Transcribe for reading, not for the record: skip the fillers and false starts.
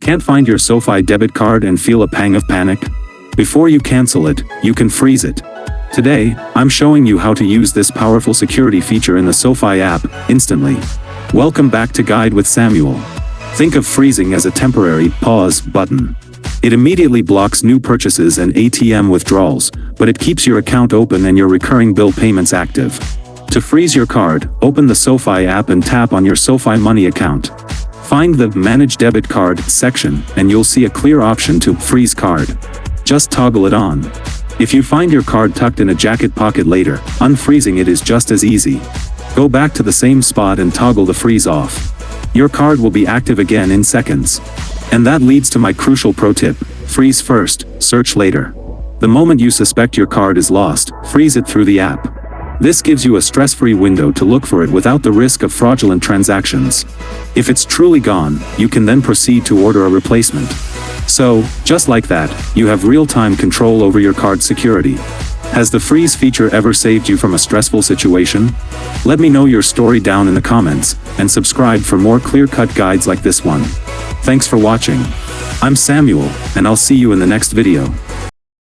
Can't find your SoFi debit card and feel a pang of panic? Before you cancel it, you can freeze it. Today, I'm showing you how to use this powerful security feature in the SoFi app, instantly. Welcome back to Guide with Samuel. Think of freezing as a temporary pause button. It immediately blocks new purchases and ATM withdrawals, but it keeps your account open and your recurring bill payments active. To freeze your card, open the SoFi app and tap on your SoFi Money account. Find the Manage Debit Card section, and you'll see a clear option to freeze card. Just toggle it on. If you find your card tucked in a jacket pocket later, unfreezing it is just as easy. Go back to the same spot and toggle the freeze off. Your card will be active again in seconds. And that leads to my crucial pro tip: freeze first, search later. The moment you suspect your card is lost, freeze it through the app. This gives you a stress-free window to look for it without the risk of fraudulent transactions. If it's truly gone, you can then proceed to order a replacement. So, just like that, you have real-time control over your card security. Has the freeze feature ever saved you from a stressful situation? Let me know your story down in the comments, and subscribe for more clear-cut guides like this one. Thanks for watching. I'm Samuel, and I'll see you in the next video.